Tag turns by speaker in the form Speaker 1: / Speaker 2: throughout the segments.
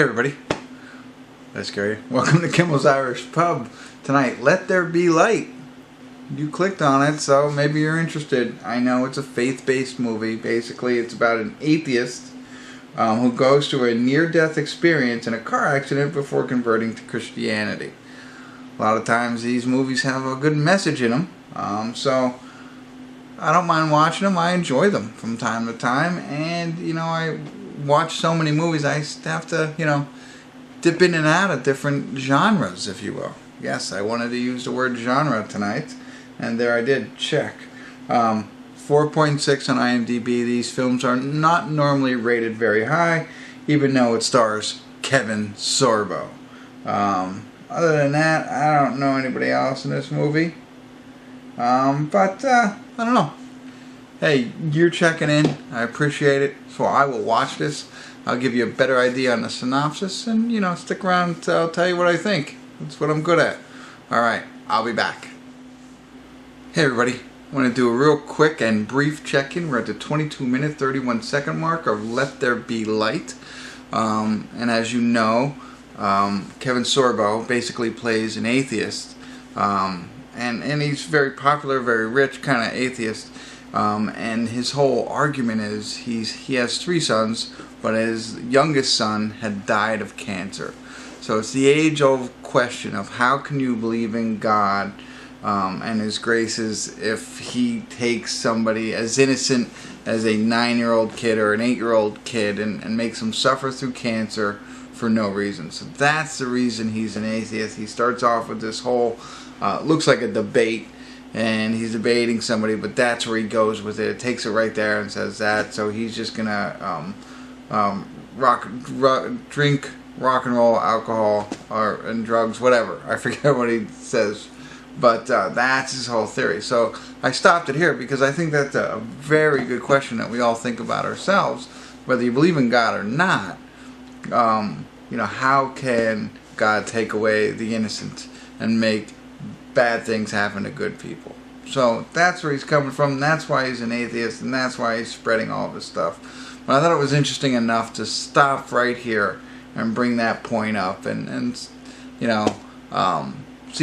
Speaker 1: Hey everybody, did I scare you? Welcome to Kimmel's Irish Pub. Tonight, Let There Be Light. You clicked on it, so maybe you're interested. I know it's a faith-based movie. Basically, it's about an atheist who goes through a near-death experience in a car accident before converting to Christianity. A lot of times these movies have a good message in them, so I don't mind watching them. I enjoy them from time to time, and I watch so many movies, I have to, dip in and out of different genres, if you will. Yes, I wanted to use the word genre tonight, and there I did. Check. 4.6 on IMDb. These films are not normally rated very high, even though it stars Kevin Sorbo. Other than that, I don't know anybody else in this movie. But I don't know. Hey, you're checking in. I appreciate it. So I will watch this. I'll give you a better idea on the synopsis, and stick around. I'll tell you what I think. That's what I'm good at. All right, I'll be back. Hey everybody, I want to do a real quick and brief check-in. We're at the 22-minute, 31-second mark of Let There Be Light. And as you know, Kevin Sorbo basically plays an atheist, and he's very popular, very rich kind of atheist. And his whole argument is he has 3 sons, but his youngest son had died of cancer. So it's the age-old question of how can you believe in God and His graces if He takes somebody as innocent as a 9-year-old kid or an 8-year-old kid and makes them suffer through cancer for no reason. So that's the reason he's an atheist. He starts off with this whole, looks like a debate, and he's debating somebody, but that's where he goes with it. It takes it right there and says that. So he's just gonna drink rock and roll, alcohol, and drugs, whatever. I forget what he says, but that's his whole theory. So I stopped it here because I think that's a very good question that we all think about ourselves, whether you believe in God or not. How can God take away the innocent and make bad things happen to good people? So that's where he's coming from, and that's why he's an atheist, and that's why he's spreading all this stuff. But I thought it was interesting enough to stop right here and bring that point up and see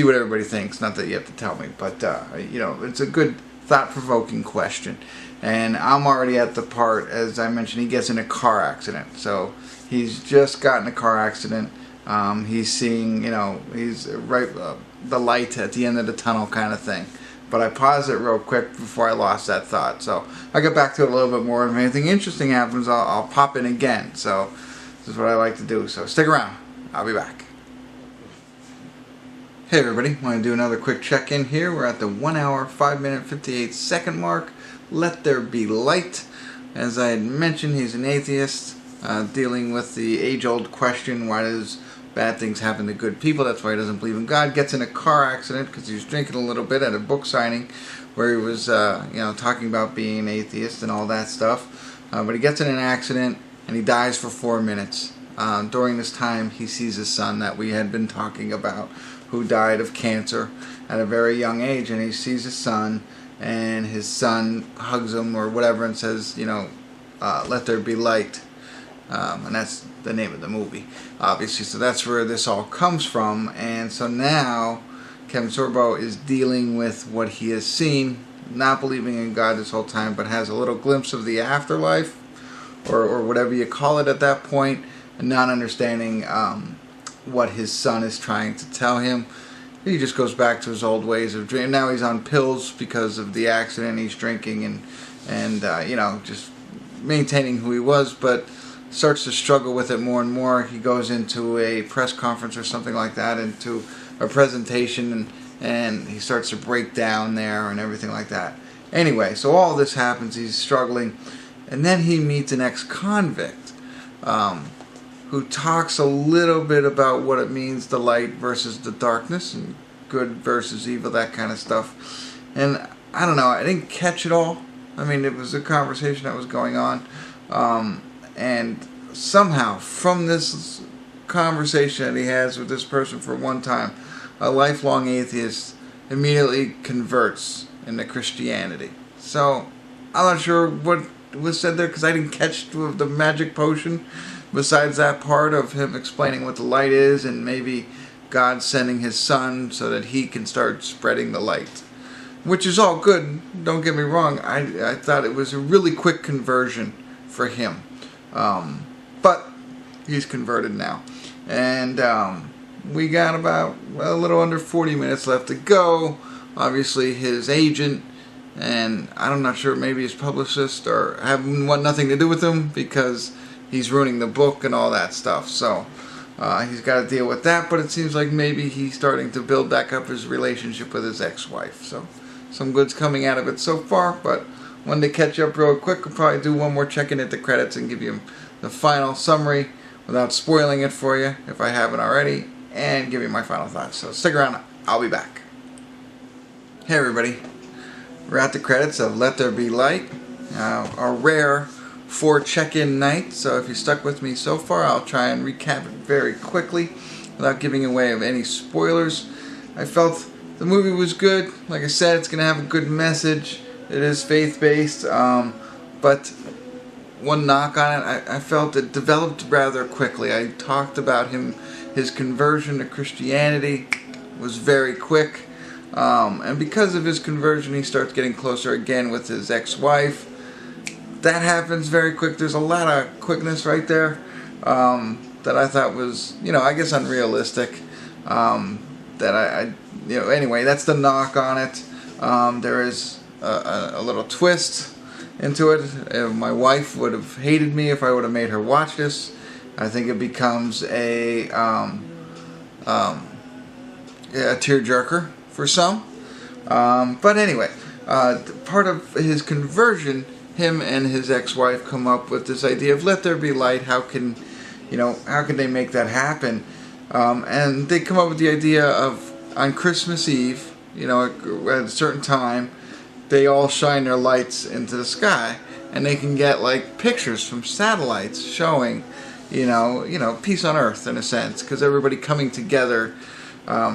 Speaker 1: what everybody thinks. Not that you have to tell me, but it's a good thought-provoking question. And I'm already at the part, as I mentioned, he gets in a car accident. So he's just got in a car accident. He's seeing, he's right the light at the end of the tunnel kind of thing. But I paused it real quick before I lost that thought. So I'll get back to it a little bit more. If anything interesting happens, I'll pop in again. So this is what I like to do. So stick around. I'll be back. Hey everybody, want to do another quick check-in here. We're at the 1 hour, 5 minute, 58 second mark. Let There Be Light. As I had mentioned, he's an atheist, dealing with the age-old question, why does bad things happen to good people? That's why he doesn't believe in God. Gets in a car accident because he was drinking a little bit at a book signing where he was talking about being an atheist and all that stuff. But he gets in an accident and he dies for 4 minutes. During this time, he sees his son that we had been talking about, who died of cancer at a very young age, and he sees his son, and his son hugs him or whatever and says, let there be light. And that's the name of the movie, obviously. So that's where this all comes from. And so now Kevin Sorbo is dealing with what he has seen, not believing in God this whole time, but has a little glimpse of the afterlife, or whatever you call it at that point, and not understanding what his son is trying to tell him. He just goes back to his old ways of drinking. Now he's on pills because of the accident. He's drinking and just maintaining who he was, but starts to struggle with it more and more. He goes into a press conference or something like that, into a presentation, and he starts to break down there and everything like that. Anyway, so all this happens. He's struggling, and then he meets an ex-convict who talks a little bit about what it means, the light versus the darkness, and good versus evil, that kind of stuff. And I don't know, I didn't catch it all. I mean, it was a conversation that was going on. And somehow, from this conversation that he has with this person for one time, a lifelong atheist immediately converts into Christianity. So, I'm not sure what was said there because I didn't catch the magic potion. besides that part of him explaining what the light is and maybe God sending his son so that he can start spreading the light. Which is all good, don't get me wrong. I thought it was a really quick conversion for him. But he's converted now. And we got about a little under 40 minutes left to go. Obviously his agent and I'm not sure, maybe his publicist or want nothing to do with him because he's ruining the book and all that stuff. So he's got to deal with that, but it seems like maybe he's starting to build back up his relationship with his ex-wife. So some good's coming out of it so far, but when they catch up real quick, I'll probably do one more check-in at the credits and give you the final summary without spoiling it for you if I haven't already, and give you my final thoughts. So stick around, I'll be back. Hey everybody, we're at the credits of Let There Be Light, our rare 4 check-in night. So if you stuck with me so far, I'll try and recap it very quickly without giving away of any spoilers. I felt the movie was good. Like I said, it's going to have a good message. It is faith-based, but one knock on it, I felt it developed rather quickly. I talked about his conversion to Christianity was very quick. And because of his conversion, he starts getting closer again with his ex-wife. That happens very quick. There's a lot of quickness right there that I thought was, I guess unrealistic. Anyway, that's the knock on it. There is a little twist into it. My wife would have hated me if I would have made her watch this. I think it becomes a tearjerker for some. But anyway, part of his conversion, him and his ex-wife come up with this idea of let there be light. How can they make that happen? And they come up with the idea of on Christmas Eve, at a certain time, they all shine their lights into the sky, and they can get like pictures from satellites showing, peace on earth in a sense, because everybody coming together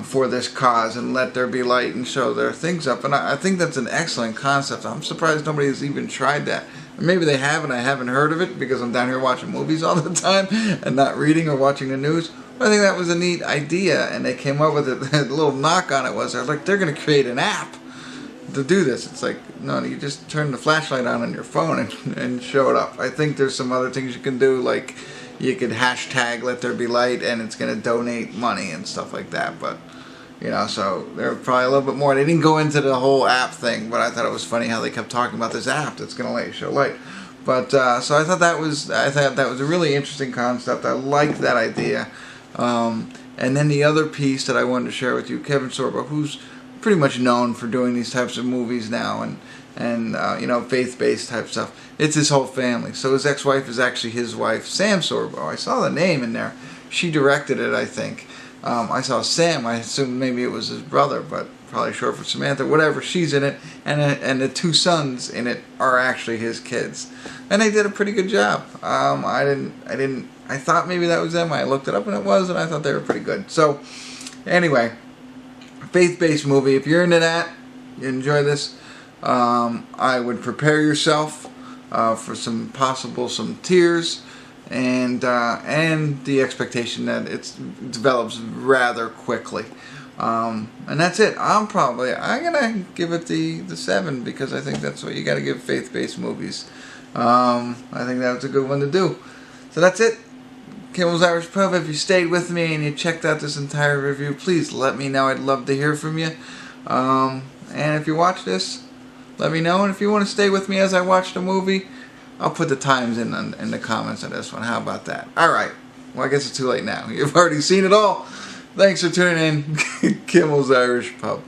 Speaker 1: for this cause and let there be light and show their things up. And I think that's an excellent concept. I'm surprised nobody has even tried that. Maybe they have and I haven't heard of it because I'm down here watching movies all the time and not reading or watching the news. But I think that was a neat idea, and they came up with it. The little knock on it was, they're going to create an app to do this. It's like, no, you just turn the flashlight on your phone and show it up. I think there's some other things you can do, like you could hashtag let there be light and it's going to donate money and stuff like that. But so they're probably a little bit more. They didn't go into the whole app thing, but I thought it was funny how they kept talking about this app that's going to let you show light. But so I thought that was a really interesting concept. I liked that idea. And then the other piece that I wanted to share with you, Kevin Sorbo, who's pretty much known for doing these types of movies now and faith-based type stuff. It's his whole family. So his ex-wife is actually his wife, Sam Sorbo. I saw the name in there. She directed it, I think. I saw Sam. I assumed maybe it was his brother, but probably short for Samantha. Whatever. She's in it, and the 2 sons in it are actually his kids, and they did a pretty good job. I thought maybe that was them. I looked it up and it was, and I thought they were pretty good. So, anyway, faith-based movie. If you're into that, you enjoy this. I would prepare yourself for some tears. And the expectation that it develops rather quickly, and that's it. I'm gonna give it the 7 because I think that's what you got to give faith-based movies. I think that's a good one to do. So that's it. Kimmel's Irish Pub. If you stayed with me and you checked out this entire review, please let me know. I'd love to hear from you. And if you watch this, let me know. And if you want to stay with me as I watch the movie, I'll put the times in the comments on this one. How about that? Alright. Well, I guess it's too late now. You've already seen it all. Thanks for tuning in. Kimmel's Irish Pub.